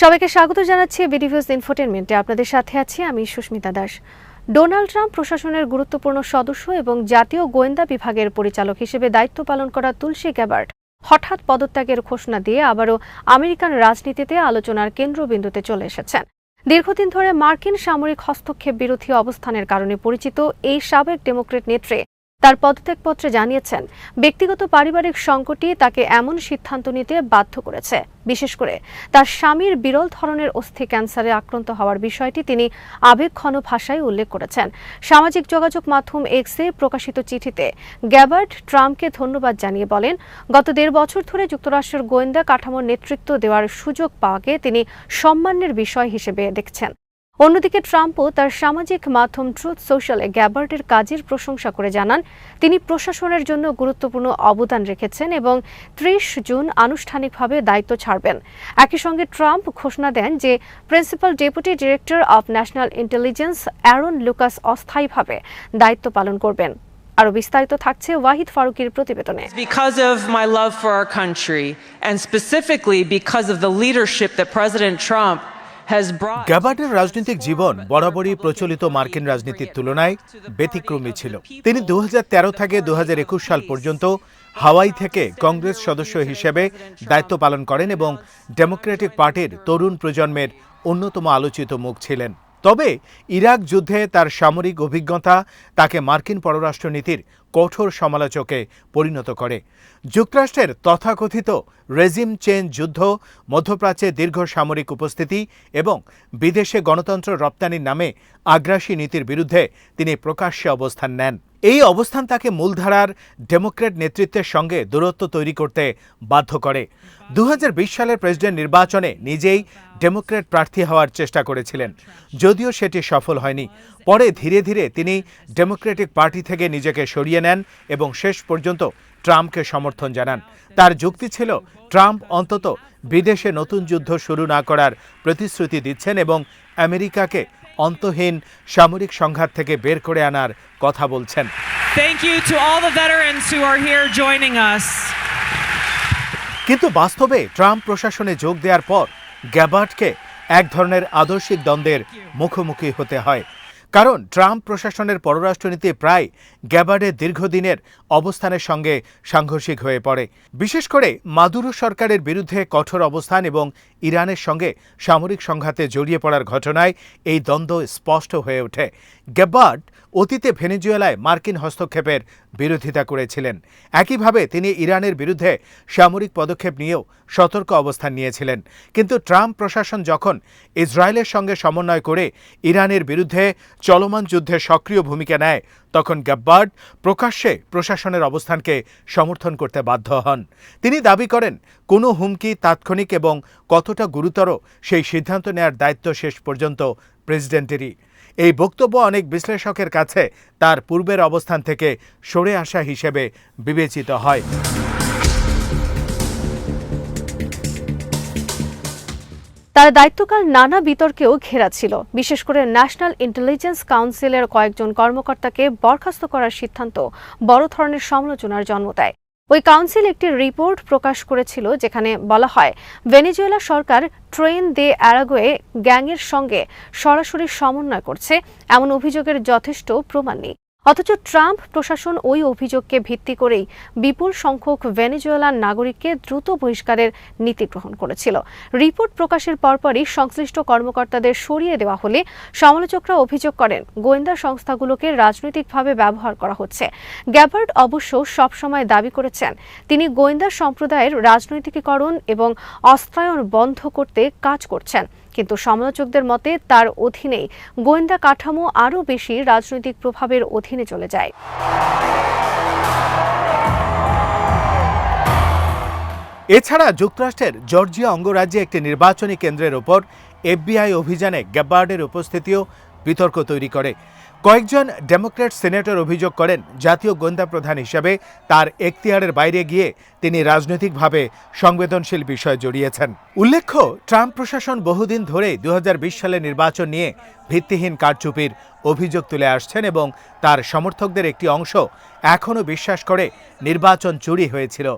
সবাইকে স্বাগত জানাচ্ছি বিডিভিউজ ইনফোটেনমেন্টে। আপনাদের সাথে আছি আমি সুস্মিতা দাস। ডোনাল্ড ট্রাম্প প্রশাসনের গুরুত্বপূর্ণ সদস্য এবং জাতীয় গোয়েন্দা বিভাগের পরিচালক হিসেবে দায়িত্ব পালন করা তুলসী গ্যাবার্ড হঠাৎ পদত্যাগের ঘোষণা দিয়ে আবারও আমেরিকান রাজনীতিতে আলোচনার কেন্দ্রবিন্দুতে চলে এসেছেন। দীর্ঘদিন ধরে মার্কিন সামরিক হস্তক্ষেপ বিরোধী অবস্থানের কারণে পরিচিত এই সাবেক ডেমোক্রেট নেত্রী তার পদত্যাগপত্রে জানিয়েছেন, ব্যক্তিগত পারিবারিক সংকটই তাকে এমন সিদ্ধান্ত নিতে বাধ্য করেছে। বিশেষ করে তার স্বামীর বিরল ধরনের অস্থি ক্যান্সারে আক্রান্ত হওয়ার বিষয়টি তিনি আবেগঘন ভাষায় উল্লেখ করেছেন। সামাজিক যোগাযোগ মাধ্যম এক্সে প্রকাশিত চিঠিতে গ্যাবার্ড ট্রাম্পকে ধন্যবাদ জানিয়ে বলেন, গত 1.5 বছর ধরে যুক্তরাষ্ট্রের গোয়েন্দা কাঠামোর নেতৃত্ব দেওয়ার সুযোগ পাওয়াকে তিনি সম্মানের বিষয় হিসেবে দেখছেন। অন্যদিকে ট্রাম্পও তার সামাজিক মাধ্যম ট্রুথ সোশ্যালে গ্যাবার্ডের কাজের প্রশংসা করে জানান, তিনি প্রশাসনের জন্য গুরুত্বপূর্ণ অবদান রেখেছেন এবং 30 জুন আনুষ্ঠানিকভাবে দায়িত্ব ছাড়বেন। একই সঙ্গে ট্রাম্প ঘোষণা দেন যে principal deputy director of national intelligence Aaron Lucas অস্থায়ীভাবে দায়িত্ব পালন করবেন। আরও বিস্তারিত থাকছে ওয়াহিদ ফারুকির প্রতিবেদনে। Because of my love for our country and specifically because of the leadership that President Trump গ্যাবার্ডের রাজনৈতিক জীবন বরাবরই প্রচলিত মার্কিন রাজনীতির তুলনায় ব্যতিক্রমী ছিল। তিনি 2013 থেকে 2021 সাল পর্যন্ত হাওয়াই থেকে কংগ্রেস সদস্য হিসেবে দায়িত্ব পালন করেন এবং ডেমোক্রেটিক পার্টির তরুণ প্রজন্মের অন্যতম আলোচিত মুখ ছিলেন। তবে ইরাক যুদ্ধে তার সামরিক অভিজ্ঞতা তাকে মার্কিন পররাষ্ট্রনীতির কঠোর সমালোচকে পরিণত করে। যুক্তরাষ্ট্রের তথাকথিত রেজিম চেঞ্জ যুদ্ধ, মধ্যপ্রাচ্যে দীর্ঘ সামরিক উপস্থিতি এবং বিদেশে গণতন্ত্র রপ্তানির নামে আগ্রাসী নীতির বিরুদ্ধে তিনি প্রকাশ্যে অবস্থান নেন। এই অবস্থান তাকে মূলধারার ডেমোক্র্যাট নেতৃত্বের সঙ্গে দূরত্ব তৈরি করতে বাধ্য করে। 2020 সালের প্রেসিডেন্ট নির্বাচনে নিজেই ডেমোক্র্যাট প্রার্থী হওয়ার চেষ্টা করেছিলেন, যদিও সেটি সফল হয়নি। পরে ধীরে ধীরে তিনি ডেমোক্রেটিক পার্টি থেকে নিজেকে সরিয়ে নেন এবং শেষ পর্যন্ত ট্রাম্পকে সমর্থন জানান। তার যুক্তি ছিল, ট্রাম্প অন্তত বিদেশে নতুন যুদ্ধ শুরু না করার প্রতিশ্রুতি দিচ্ছেন এবং আমেরিকাকে অন্তহীন সামরিক সংঘাত থেকে বের করে আনার কথা বলছেন। Thank you to all the veterans who are here joining us. কিন্তু বাস্তবে ট্রাম্প প্রশাসনে যোগ দেওয়ার পর গ্যাবার্ডকে এক ধরনের আদর্শিক দ্বন্দ্বের মুখোমুখি হতে হয়। কারণ ট্রাম্প প্রশাসনের পররাষ্ট্রনীতি প্রায় গ্যাবার্ডের দীর্ঘদিনের অবস্থানের সঙ্গে সাংঘর্ষিক হয়ে পড়ে। বিশেষ করে মাদুরো সরকারের বিরুদ্ধে কঠোর অবস্থান এবং ইরানের সঙ্গে সামরিক সংঘাতে জড়িয়ে পড়ার ঘটনায় এই দ্বন্দ্ব স্পষ্ট হয়ে ওঠে। গ্যাবার্ড অতীতে ভেনেজুয়েলায় মার্কিন হস্তক্ষেপের বিরোধিতা করেছিলেন। একইভাবে তিনি ইরানের বিরুদ্ধে সামরিক পদক্ষেপ নিয়েও সতর্ক অবস্থান নিয়েছিলেন। কিন্তু ট্রাম্প প্রশাসন যখন ইসরায়েলের সঙ্গে সমন্বয় করে ইরানের বিরুদ্ধে চলমান যুদ্ধে সক্রিয় ভূমিকা নেয়, তখন গ্যাবার্ড প্রকাশ্যে প্রশাসনের অবস্থানকে সমর্থন করতে বাধ্য হন। তিনি দাবি করেন, কোনো হুমকি তাৎক্ষণিক এবং কতটা গুরুতর সেই সিদ্ধান্ত নেওয়ার দায়িত্ব শেষ পর্যন্ত প্রেসিডেন্টেরই। এই বক্তব্য অনেক বিশ্লেষকের কাছে তার পূর্বের অবস্থান থেকে সরে আসা হিসেবে বিবেচিত হয়। তার দায়িত্বকাল নানা বিতর্কেও ঘেরা ছিল। বিশেষ করে ন্যাশনাল ইন্টেলিজেন্স কাউন্সিলের কয়েকজন কর্মকর্তাকে বরখাস্ত করার সিদ্ধান্ত বড় ধরনের সমালোচনার জন্ম দেয়। ওই কাউন্সিল একটি রিপোর্ট প্রকাশ করেছিল যেখানে বলা হয়, ভেনেজুয়েলা সরকার ট্রেন দে আরাগোয়ে গ্যাংয়ের সঙ্গে সরাসরি সমন্বয় করছে, এমন অভিযোগের যথেষ্ট প্রমাণ নেই। অথচ ট্রাম্প প্রশাসন ওই অভিযোগকে ভিত্তি করেই বিপুল সংখ্যক ভেনেজুয়েলার নাগরিককে দ্রুত বহিষ্কারের নীতি গ্রহণ করেছিল। রিপোর্ট প্রকাশের পরপরই সংশ্লিষ্ট কর্মকর্তাদের সরিয়ে দেওয়া হলে সমালোচকরা অভিযোগ করেন, গোয়েন্দা সংস্থাগুলোকে রাজনৈতিকভাবে ব্যবহার করা হচ্ছে। গ্যাবার্ড অবশ্য সবসময় দাবি করেছেন, তিনি গোয়েন্দা সম্প্রদায়ের রাজনৈতিকীকরণ এবং অস্ত্রায়ন বন্ধ করতে কাজ করছেন। কিন্তু সমালোচকদের মতে তার অধীনেই গোয়েন্দা কাঠামো আরও বেশি রাজনৈতিক প্রভাবের অধীনে চলে যায়। এছাড়া যুক্তরাষ্ট্রের জর্জিয়া অঙ্গরাজ্যে একটি নির্বাচনী কেন্দ্রের ওপর এফবিআই অভিযানে গ্যাবার্ডের উপস্থিতিও বিতর্ক তৈরি করে। কয়েকজন ডেমোক্র্যাট সিনেটর অভিযোগ করেন, জাতীয় গোয়েন্দা প্রধান হিসেবে তার এখতিয়ারের বাইরে গিয়ে তিনি রাজনৈতিকভাবে সংবেদনশীল বিষয় জড়িয়েছেন। উল্লেখ্য, ট্রাম্প প্রশাসন বহুদিন ধরেই 2020 সালের নির্বাচন নিয়ে ভিত্তিহীন কারচুপির অভিযোগ তুলে আসছেন এবং তার সমর্থকদের একটি অংশ এখনও বিশ্বাস করে নির্বাচন চুরি হয়েছিল।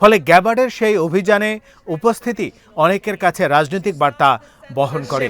ফলে গ্যাবার্ডের সেই অভিযানে উপস্থিতি অনেকের কাছে রাজনৈতিক বার্তা বহন করে।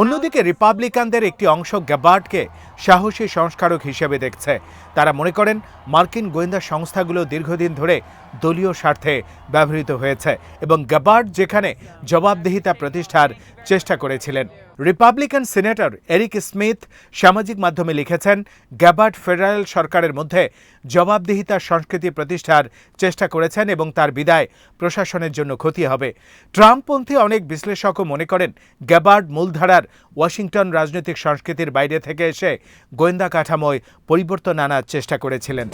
অন্যদিকে রিপাবলিকানদের একটি অংশ গ্যাবার্ডকে সাহসী সংস্কারক হিসেবে দেখছে। তারা মনে করেন মার্কিন গোয়েন্দা সংস্থাগুলো দীর্ঘদিন ধরে দলীয় স্বার্থে ব্যবহৃত হয়েছে এবং গ্যাবার্ড যেখানে জবাবদিহিতা প্রতিষ্ঠার চেষ্টা করেছিলেন। রিপাবলিকান সিনেটর এরিক স্মিথ সামাজিক মাধ্যমে লিখেছেন, গ্যাবার্ড ফেডারেল সরকারের মধ্যে জবাবদিহিতার সংস্কৃতি প্রতিষ্ঠার চেষ্টা করেছেন এবং তার বিদায় প্রশাসনের জন্য ক্ষতি হবে। ট্রাম্পপন্থী অনেক বিশ্লেষকও মনে করেন গ্যাবার্ড মূলধারার ওয়াশিংটন রাজনৈতিক সংস্কৃতির বাইরে থেকে এসে গোয়েন্দা কাঠামোয় পরিবর্তন আনার চেষ্টা করেছিলেন।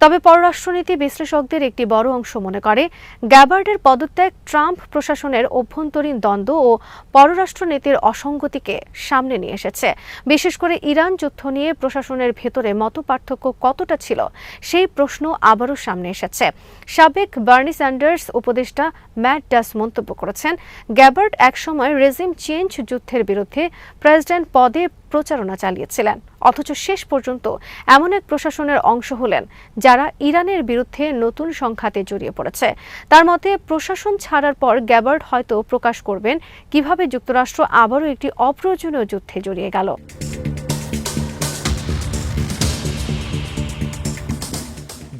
তবে পররাষ্ট্রনীতি বিশ্লেষকদের একটি বড় অংশ মনে করে গ্যাবার্ডের পদত্যাগ ট্রাম্প প্রশাসনের অভ্যন্তরীণ দ্বন্দ্ব ও পররাষ্ট্রনীতির অসঙ্গতিকে সামনে নিয়ে এসেছে। বিশেষ করে ইরান যুদ্ধ নিয়ে প্রশাসনের ভেতরে মতপার্থক্য কতটা ছিল সেই প্রশ্ন আবারও সামনে এসেছে। সাবেক বার্নি স্যান্ডার্স উপদেষ্টা ম্যাট ডাস মন্তব্য করেছেন, গ্যাবার্ড একসময় রেজিম চেঞ্জ যুদ্ধের বিরুদ্ধে প্রেসিডেন্ট পদে প্রচারণা চালিয়েছিলেন, অথচ শেষ পর্যন্ত এমন এক প্রশাসনের অংশ হলেন যারা ইরানের বিরুদ্ধে নতুন সংঘাতে জড়িয়ে পড়েছে। তার মতে, প্রশাসন ছাড়ার পর গ্যাবার্ড হয়তো প্রকাশ করবেন কিভাবে যুক্তরাষ্ট্র আবারও একটি অপ্রয়োজনীয় যুদ্ধে জড়িয়ে গেল।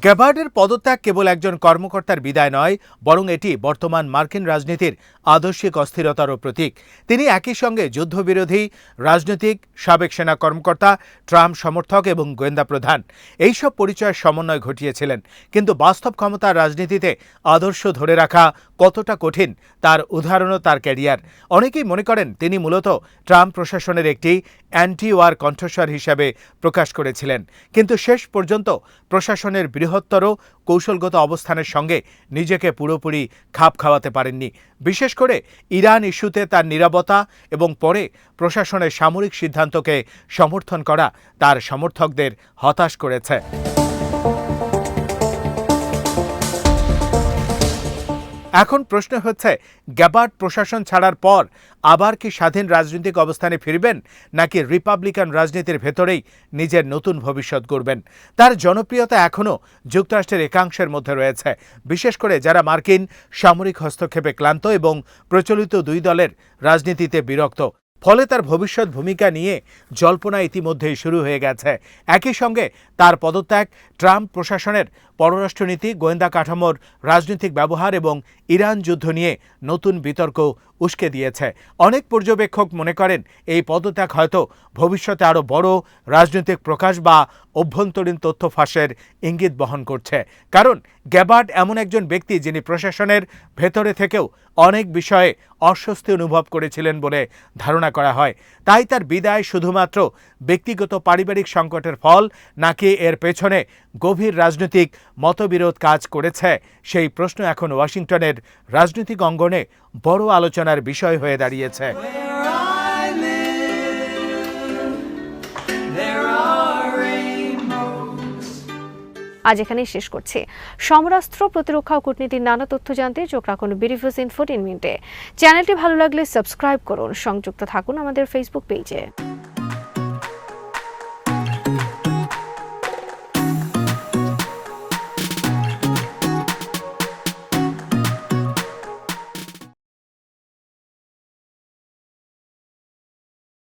গ্যাবার্ডের পদত্যাগ কেবল একজন কর্মকর্তার বিদায় নয়, বরং এটি বর্তমান মার্কিন রাজনীতির আদর্শিক অস্থিরতারও প্রতীক। তিনি একই সঙ্গে যুদ্ধবিরোধী রাজনৈতিক, সাবেক সেনা কর্মকর্তা, ট্রাম্প সমর্থক এবং গোয়েন্দা প্রধান এইসব পরিচয়ের সমন্বয় ঘটিয়েছিলেন। কিন্তু বাস্তব ক্ষমতার রাজনীতিতে আদর্শ ধরে রাখা কতটা কঠিন তার উদাহরণও তার ক্যারিয়ার। অনেকেই মনে করেন তিনি মূলত ট্রাম্প প্রশাসনের একটি অ্যান্টি ওয়ার কণ্ঠস্বর হিসাবে প্রকাশ করেছিলেন, কিন্তু শেষ পর্যন্ত প্রশাসনের বৃহত্তর কৌশলগত অবস্থানের সঙ্গে নিজেকে পুরোপুরি খাপ খাওয়াতে পারেননি। বিশেষ করে ইরান ইস্যুতে তার নীরবতা এবং পরে প্রশাসনের সামরিক সিদ্ধান্তকে সমর্থন করা তার সমর্থকদের হতাশ করেছে। এখন প্রশ্ন হচ্ছে, গ্যাবার্ড প্রশাসন ছাড়ার পর আবার কি স্বাধীন রাজনৈতিক অবস্থানে ফিরবেন, নাকি রিপাবলিকান রাজনীতির ভেতরেই নিজের নতুন ভবিষ্যৎ গড়বেন? তার জনপ্রিয়তা এখনও যুক্তরাষ্ট্রের একাংশের মধ্যে রয়েছে, বিশেষ করে যারা মার্কিন সামরিক হস্তক্ষেপে ক্লান্ত এবং প্রচলিত দুই দলের রাজনীতিতে বিরক্ত। ফলে তার ভবিষ্যৎ ভূমিকা নিয়ে জল্পনা ইতিমধ্যেই শুরু হয়ে গেছে। একই সঙ্গে তার পদত্যাগ ট্রাম্প প্রশাসনের পররাষ্ট্রনীতি, গোয়েন্দা কাঠামোর রাজনৈতিক ব্যবহার এবং ইরান যুদ্ধ নিয়ে নতুন বিতর্ক উস্কে দিয়েছে। অনেক পর্যবেক্ষক মনে করেন এই পদত্যাগ হয়তো ভবিষ্যতে আরও বড় রাজনৈতিক প্রকাশ বা অভ্যন্তরীণ তথ্য ফাঁসের ইঙ্গিত বহন করছে। কারণ গ্যাবার্ড এমন একজন ব্যক্তি যিনি প্রশাসনের ভেতরে থেকেও অনেক বিষয়ে অস্বস্তি অনুভব করেছিলেন বলে ধারণা করা হয়। তাই তার বিদায় শুধুমাত্র ব্যক্তিগত পারিবারিক সংকটের ফল, নাকি এর পেছনে গভীর রাজনৈতিক মতবিরোধ কাজ করেছে, সেই প্রশ্ন এখন ওয়াশিংটনের রাজনৈতিক অঙ্গনে বড় আলোচনার বিষয় হয়ে দাঁড়িয়েছে। আজ এখানেই শেষ করছি। সমরাস্ত্র, প্রতিরক্ষা ও কূটনীতির নানা তথ্য জানতে চোখ রাখুন বিডিভিউজ ইনফো 10 মিনিটে। চ্যানেলটি ভালো লাগলে সাবস্ক্রাইব করুন, সংযুক্ত থাকুন আমাদের ফেসবুক পেজে।